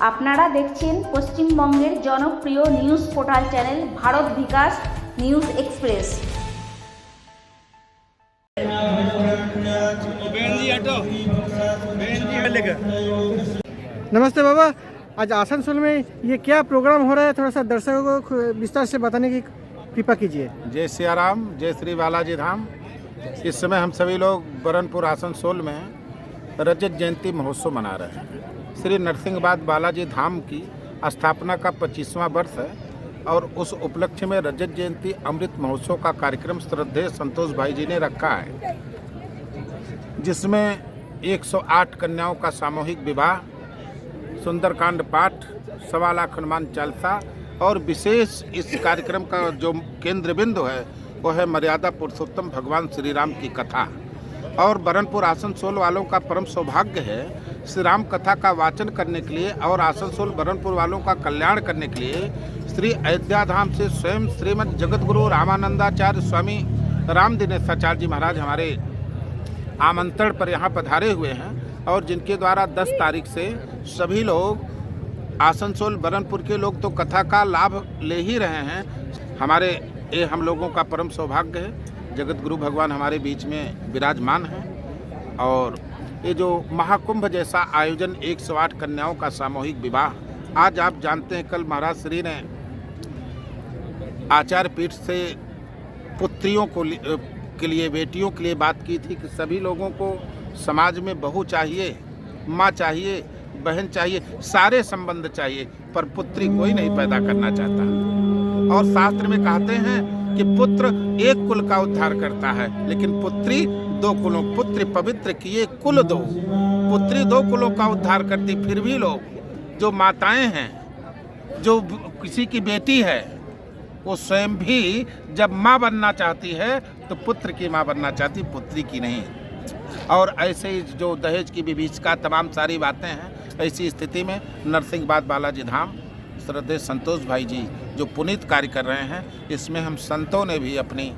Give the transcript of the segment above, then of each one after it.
আপনারা দেখছেন পশ্চিমবঙ্গের জনপ্রিয় নিউজ পোর্টাল চ্যানেল ভারত বিকাশ নিউজ এক্সপ্রেস। नमस्ते बाबा, आज आसनसोल में ये क्या प्रोग्राम हो रहा है, थोड़ा सा दर्शकों को विस्तार से बताने की कृपा कीजिए। जय सियाराम, जय श्री बालाजी धाम। इस समय हम सभी लोग बरनपुर आसनसोल में रजत जयंती महोत्सव मना रहे हैं। श्री नरसिंहबाद बालाजी धाम की स्थापना का 25वां वर्ष है और उस उपलक्ष्य में रजत जयंती अमृत महोत्सव का कार्यक्रम श्रद्धेय संतोष भाई जी ने रखा है, जिसमें 108 कन्याओं का सामूहिक विवाह, सुंदरकांड पाठ, 1.25 लाख हनुमान चालीसा और विशेष इस कार्यक्रम का जो केंद्र बिंदु है वो है मर्यादा पुरुषोत्तम भगवान श्री राम की कथा। और बरनपुर आसनसोल वालों का परम सौभाग्य है श्री राम कथा का वाचन करने के लिए और आसनसोल बरनपुर वालों का कल्याण करने के लिए श्री अयोध्या धाम से स्वयं श्रीमद जगतगुरु रामानंदाचार्य स्वामी राम दिनेशाचार्य जी महाराज हमारे आमंत्रण पर यहाँ पधारे हुए हैं और जिनके द्वारा 10 तारीख से सभी लोग आसनसोल बरनपुर के लोग तो कथा का लाभ ले ही रहे हैं। हमारे ये हम लोगों का परम सौभाग्य है, जगत गुरु भगवान हमारे बीच में विराजमान हैं और ये जो महाकुंभ जैसा आयोजन 108 कन्याओं का सामूहिक विवाह, आज आप जानते हैं कल महाराज श्री ने आचार्य पीठ से पुत्रियों को के लिए, बेटियों के लिए बात की थी कि सभी लोगों को समाज में बहू चाहिए, माँ चाहिए, बहन चाहिए, सारे संबंध चाहिए, पर पुत्री कोई नहीं पैदा करना चाहता। और शास्त्र में कहते हैं कि पुत्र एक कुल का उद्धार करता है, लेकिन पुत्री 2 कुलों, पुत्र पवित्र किए कुल 2, पुत्री 2 कुलों का उद्धार करती। फिर भी लोग जो माताएं हैं, जो किसी की बेटी है, वो स्वयं भी जब माँ बनना चाहती है तो पुत्र की माँ बनना चाहती, पुत्री की नहीं। और ऐसे ही जो दहेज की विभीषिका तमाम सारी बातें हैं, ऐसी स्थिति में नरसिंहबाद बालाजी धाम श्रद्धेय संतोष भाई जी जो पुनीत कार्य कर रहे हैं, इसमें हम संतों ने भी अपनी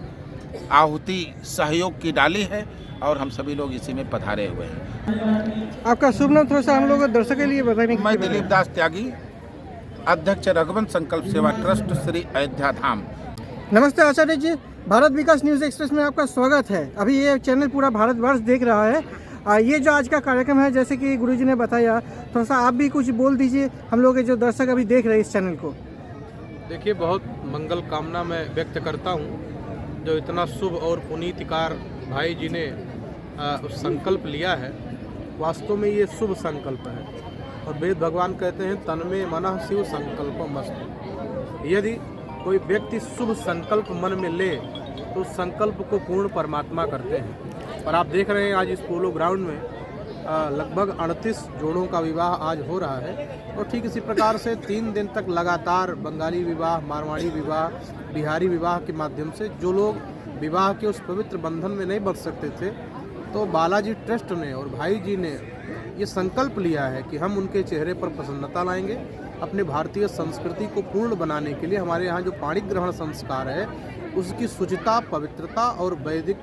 आहुति सहयोग की डाली है और हम सभी लोग इसी में पधारे हुए हैं। आपका शुभ नाम थोड़ा सा हम लोग दर्शक के लिए बताने की। मैं दिलीप दास त्यागी, अध्यक्ष रघुवंश संकल्प सेवा ट्रस्ट, श्री अयोध्या धाम। नमस्ते आचार्य जी, भारत विकास न्यूज़ एक्सप्रेस में आपका स्वागत है। अभी ये चैनल पूरा भारतवर्ष देख रहा है। ये जो आज का कार्यक्रम है, जैसे कि गुरुजी ने बताया, थोड़ा सा आप भी कुछ बोल दीजिए हम लोग के जो दर्शक अभी देख रहे हैं इस चैनल को। देखिए, बहुत मंगल कामना मैं व्यक्त करता हूँ। जो इतना शुभ और पुनीतिकार भाई जी ने संकल्प लिया है, वास्तव में ये शुभ संकल्प है और वेद भगवान कहते हैं तन्मे मनः शिव संकल्पमस्तु। यदि कोई व्यक्ति शुभ संकल्प मन में ले तो उस संकल्प को पूर्ण परमात्मा करते हैं। और आप देख रहे हैं आज इस पोलो ग्राउंड में लगभग 38 जोड़ों का विवाह आज हो रहा है और ठीक इसी प्रकार से 3 दिन तक लगातार बंगाली विवाह, मारवाड़ी विवाह, बिहारी विवाह के माध्यम से जो लोग विवाह के उस पवित्र बंधन में नहीं बंध सकते थे, तो बालाजी ट्रस्ट ने और भाई जी ने ये संकल्प लिया है कि हम उनके चेहरे पर प्रसन्नता लाएंगे। अपने भारतीय संस्कृति को पूर्ण बनाने के लिए हमारे यहाँ जो पाणिक ग्रहण संस्कार है, उसकी शुचिता, पवित्रता और वैदिक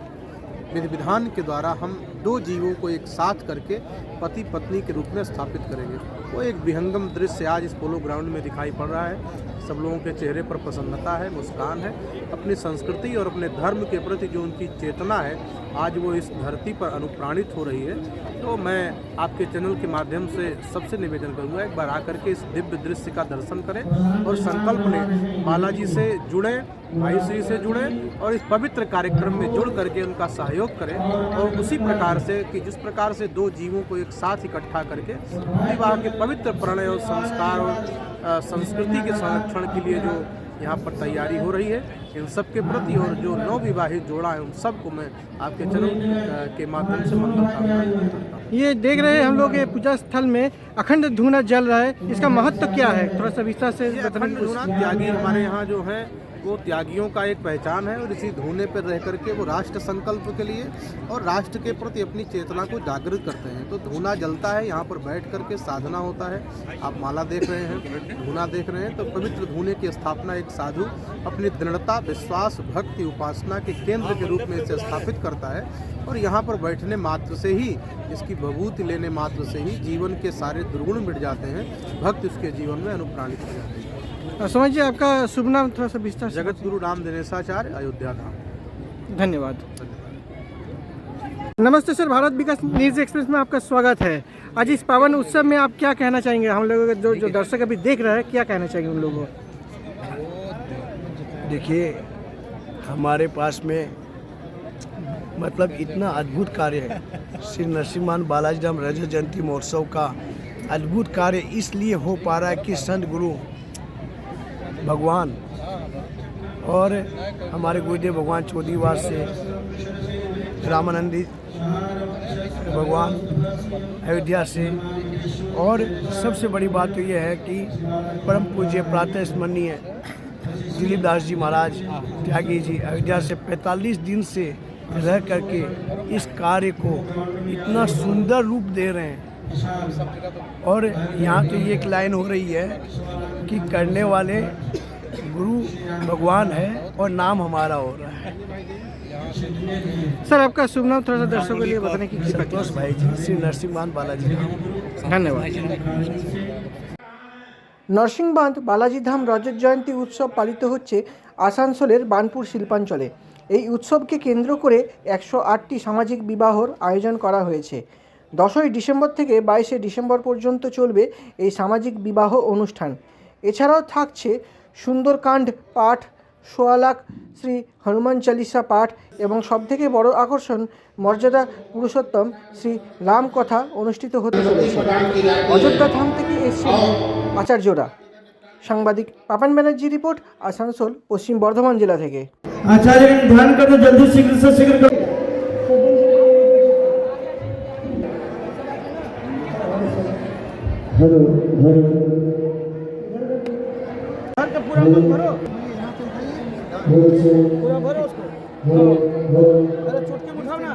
विधि विधान के द्वारा हम 2 जीवों को एक साथ करके पति पत्नी के रूप में स्थापित करेंगे। वो एक विहंगम दृश्य आज इस पोलो ग्राउंड में दिखाई पड़ रहा है। सब लोगों के चेहरे पर प्रसन्नता है, मुस्कान है। अपनी संस्कृति और अपने धर्म के प्रति जो उनकी चेतना है, आज वो इस धरती पर अनुप्राणित हो रही है। तो मैं आपके चैनल के माध्यम से सबसे निवेदन करूंगा, एक बार आकर के इस दिव्य दृश्य का दर्शन करें और संकल्प लें, बालाजी से जुड़ें, भाई श्री से जुड़ें और इस पवित्र कार्यक्रम में जुड़ करके उनका सहयोग करें। और उसी प्रकार से कि जिस प्रकार से 2 जीवों को एक साथ इकट्ठा करके विवाह के पवित्र प्रणय और संस्कार और संस्कृति के संरक्षण के लिए जो यहाँ पर तैयारी हो रही है, इन सब के प्रति और जो नवविवाहित जोड़ा है उन सबको मैं आपके चैनल के माध्यम से मंगल कामना करता हूँ। ये देख रहे हैं हम लोग पूजा स्थल में अखंड धूना जल रहा है, इसका महत्व क्या है, थोड़ा सा विस्तार से अखंड धूना त्यागी हमारे यहाँ जो है वो त्यागियों का एक पहचान है और इसी धूने पर रह करके वो राष्ट्र संकल्प के लिए और राष्ट्र के प्रति अपनी चेतना को जागृत करते हैं। तो धूना जलता है, यहाँ पर बैठ करके साधना होता है। आप माला देख रहे हैं, धूना देख रहे हैं, तो पवित्र धूने की स्थापना एक साधु अपनी दृढ़ता, विश्वास, भक्ति, उपासना के केंद्र के रूप में इसे स्थापित करता है। और यहाँ पर बैठने मात्र से ही, इसकी विभूति लेने मात्र से ही जीवन के सारे दुर्गुण मिट जाते हैं, भक्त उसके जीवन में अनुप्राणित हो जाते हैं। समझिए, आपका शुभ नाम थोड़ा सा विस्तार से। जगत गुरु राम दिनेशाचार्य, अयोध्या धाम। धन्यवाद। नमस्ते सर, भारत विकास न्यूज़ एक्सप्रेस में आपका स्वागत है। आज इस पावन उत्सव में आप क्या कहना चाहेंगे हम लोगों के जो दर्शक अभी देख रहे हैं, क्या कहना चाहेंगे उन लोगों को? देखिए, हमारे पास में मतलब इतना अद्भुत कार्य है। श्री नरसिम्हा बालाजी धाम रजत जयंती महोत्सव का अद्भुत कार्य इसलिए हो पा रहा है कि संत गुरु भगवान और हमारे गुरुदेव भगवान चौधरीवार से रामानंदी भगवान अयोध्या से, और सबसे बड़ी बात तो ये है कि परम पूज्य प्रातः स्मरणीय दिलीप दास जी महाराज त्यागी जी अयोध्या से 45 दिन से रह करके इस कार्य को इतना सुंदर रूप दे रहे हैं। और यहाँ तो ये एक लाइन हो रही है कि करने वाले गुरु भगवान है और नाम हमारा हो रहा है। सर, आपका शुभ नाम थोड़ा सा दर्शकों के लिए बताने की कृपा कीजिए। संतोष भाई जी, श्री नरसिम्हा बालाजी धाम। धन्यवाद। নরসিংবাঁধ বালাজি ধাম রজত জয়ন্তী উৎসব পালিত হচ্ছে আসানসোলের বার্নপুর শিল্পাঞ্চলে। এই উৎসবকে কেন্দ্র করে 108টি সামাজিক বিবাহর আয়োজন করা হয়েছে। 10ই ডিসেম্বর থেকে 22শে ডিসেম্বর পর্যন্ত চলবে এই সামাজিক বিবাহ অনুষ্ঠান। এছাড়াও থাকছে সুন্দরকাণ্ড পাঠ, 1.25 লাখ শ্রী হনুমান চালিসা পাঠ এবং সবথেকে বড় আকর্ষণ মর্যাদা পুরুষোত্তম শ্রী রাম কথা অনুষ্ঠিত হতে চলেছে। অযোধ্যা ধাম থেকে এসেছে আচার্যরা। সাংবাদিক পাপন ব্যানার্জি রিপোর্ট, আসানসোল, পশ্চিম বর্ধমান জেলা থেকে। आचार्य ध्यान करते जल्दी शीघ्र से शीघ्र करो। हेलो हेलो पूरा भरो, पूरा भरो उसको। अरे चुटकी उठाओ ना।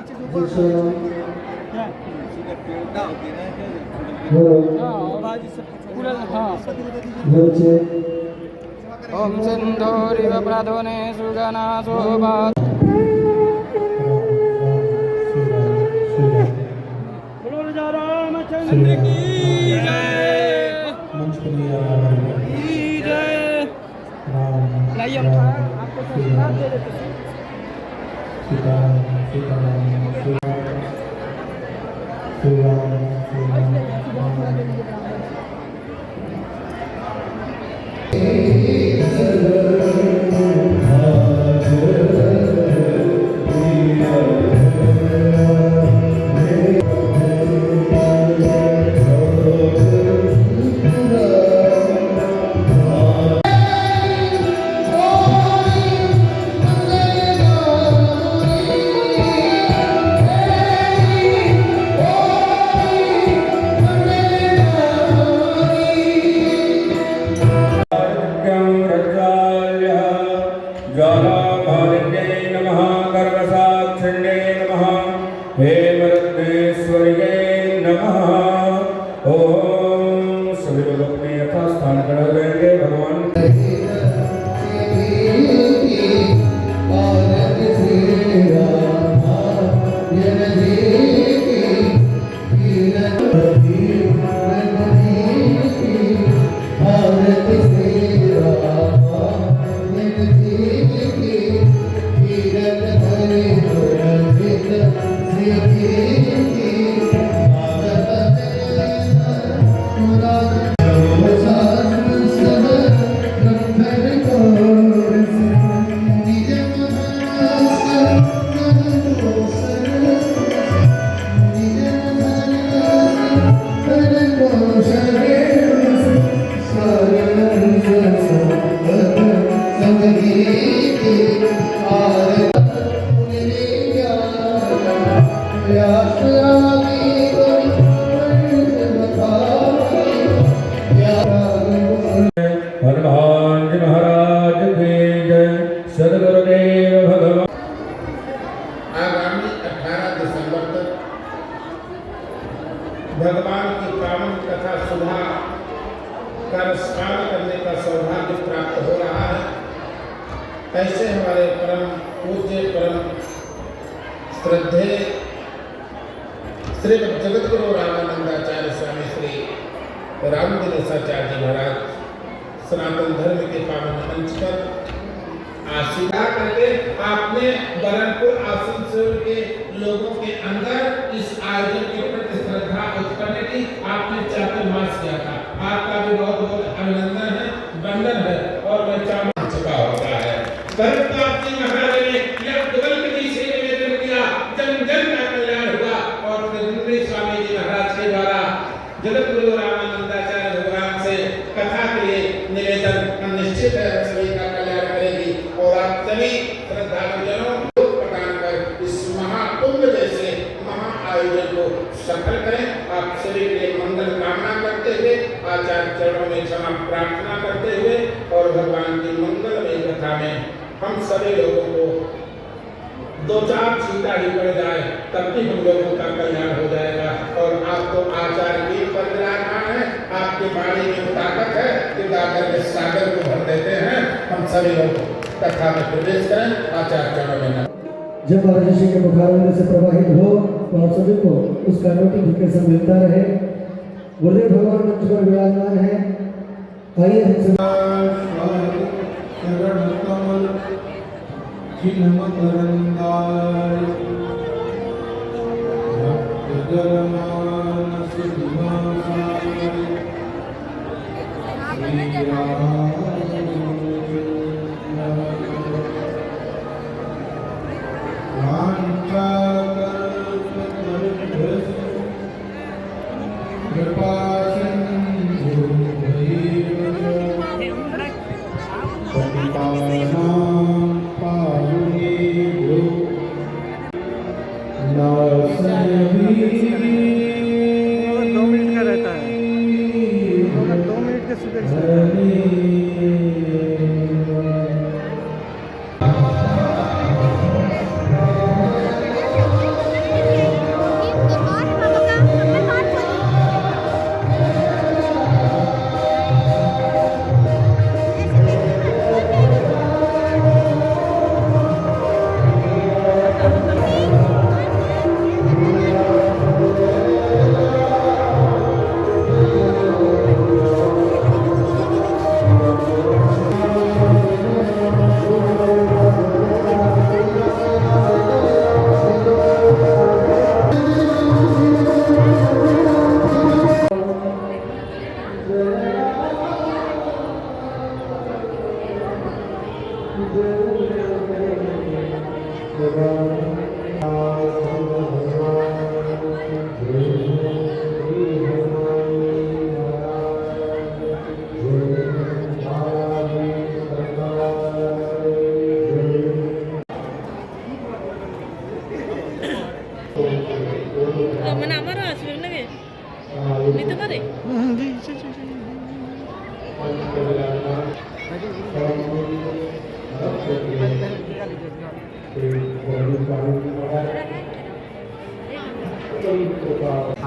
ओम सिंधुरिव प्रधुने सुगना शोभा। रामचंद्र की जय। लाइए आपको संस्कार दे देते हैं। Gam सुधा का रसपान करने का सौभाग्य प्राप्त हो रहा है। ऐसे हमारे परम पूज्य परम श्रद्धे श्री जगतगुरु रामानंदाचार्य स्वामी श्री रामदिनेशाचार्य जी महाराज सनातन धर्म के पावन मंच पर आशीर्वाद करके आपने बरनपुर आसनसोल के लोगों के अंदर इस आयोजन के प्रति श्रद्धा उत्पन्न की। आपने चातुर्मास किया था, आपका भी बहुत बहुत अभिनंदन है, वंदन है। और मैं चाहूँ चुका होता है भरतनाथ जी महाराज ने यह केवल जी से निवेदन किया, जन जन का कल्याण हुआ। और फिर स्वामी जी महाराज के द्वारा जगतगुरु रामानंदाचार्य भगवान से कथा के लिए निवेदन निश्चित है सभी का कल्याण करेगी। और आप सभी श्रद्धालुजनों को प्रदान कर इस महाकुंभ जैसे महा आयोजन को सफल करें। आप सभी के लिए मंगल कामना करते हुए आचार्य चरणों में क्षमा प्रार्थना करते हुए और भगवान की मंगलमय कथा में हम सभी लोगों को दो चार छींटा ही पड़ जाए तब भी हम लोगों का कल्याण हो जाएगा। और आप तो आचार्य की पर विराजमान है, आपकी वाणी में ताकत है कि गागर के सागर को भर देते हैं। हम सभी लोग कथा में प्रवेश करें, आचार्य चरणों में जब महाराज जी के मुखारविंद से प्रवाहित हो तो आप सभी को उसका नोटिफिकेशन मिलता रहे। गुरुदेव भगवान मंच पर विराजमान है। आइए हम सब মানে আমারও আসবে নাকি নিতে পারে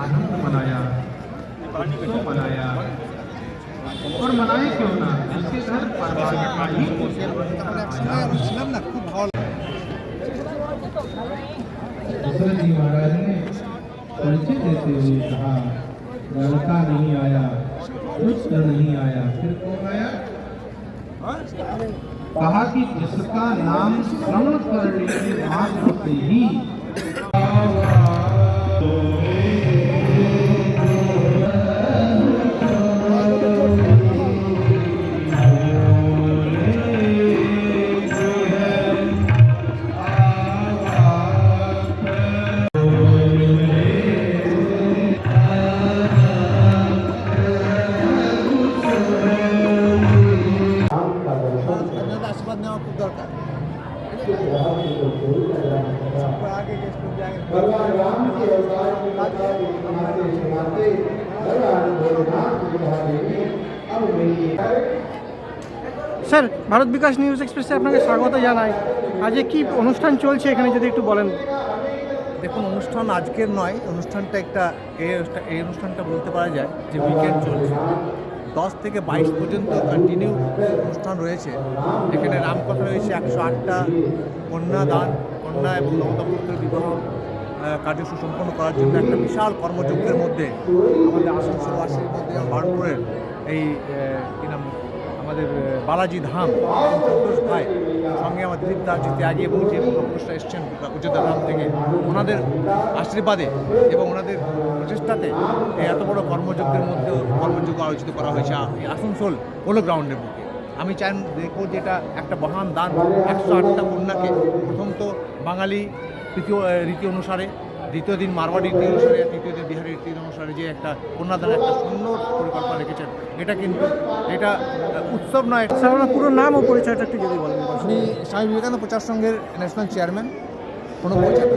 आनंद मनाया, उत्सव मनाया और मनाए क्यों ना, जिसके घर परमात्मा ही दशरथ जी महाराज ने परिचय देते हुए कहा, लड़का नहीं आया, पुत्र नहीं आया, फिर कौन आया? कहा कि जिसका नाम श्रवण करने के मात्र से ही भगवान राम के अवतार की कथा को सुनाते सुनाते भगवान भोलेनाथ की कथा देवी अब मेरी স্যার ভারত বিকাশ নিউজ এক্সপ্রেসে আপনাকে স্বাগত জানাই। আজ কি অনুষ্ঠান চলছে এখানে যদি একটু বলেন। দেখুন, অনুষ্ঠান আজকের নয়, অনুষ্ঠানটা এই অনুষ্ঠানটা বলতে পারা যায় যে উইকেন্ড চলছে। 10 থেকে 22 পর্যন্ত কন্টিনিউ অনুষ্ঠান রয়েছে। এখানে রামকথা রয়েছে 108টা কন্যা এবং নবদম্পতির বিবাহ কার্য সুসম্পন্ন করার জন্য একটা বিশাল কর্মযজ্ঞের মধ্যে আমাদের আসানসোলবাসীর মধ্যে বার্নপুরের এই কী নাম আমাদের বালাজি ধাম এবং সন্তোষ ভাই সঙ্গে আমার দিলীপ দাসজি ত্যাগী এবং যে মহাপুরুষরা এসছেন অযোধ্যা ধাম থেকে, ওনাদের আশীর্বাদে এবং ওনাদের প্রচেষ্টাতে এই এত বড় কর্মযজ্ঞ আয়োজিত করা হয়েছে এই আসানসোল পোলো গ্রাউন্ডের বুকে। আমি চাই দেখব যেটা একটা মহান দান 108টা কন্যাকে, প্রথম তো বাঙালি রীতি অনুসারে, দ্বিতীয় দিন মারওয়াড়ি রীতি অনুসারে, তৃতীয় দিন বিহারি রীতি অনুসারে যে একটা কন্যাদানের একটা সুন্দর পরিকল্পনা রেখেছেন, এটা উৎসব নয়। স্যার আপনার পুরো নাম ও পরিচয়টা একটু যদি বলেন। আমি স্বামী বিবেকানন্দ প্রচার সংঘের ন্যাশনাল চেয়ারম্যান, কোনো পরিচয়।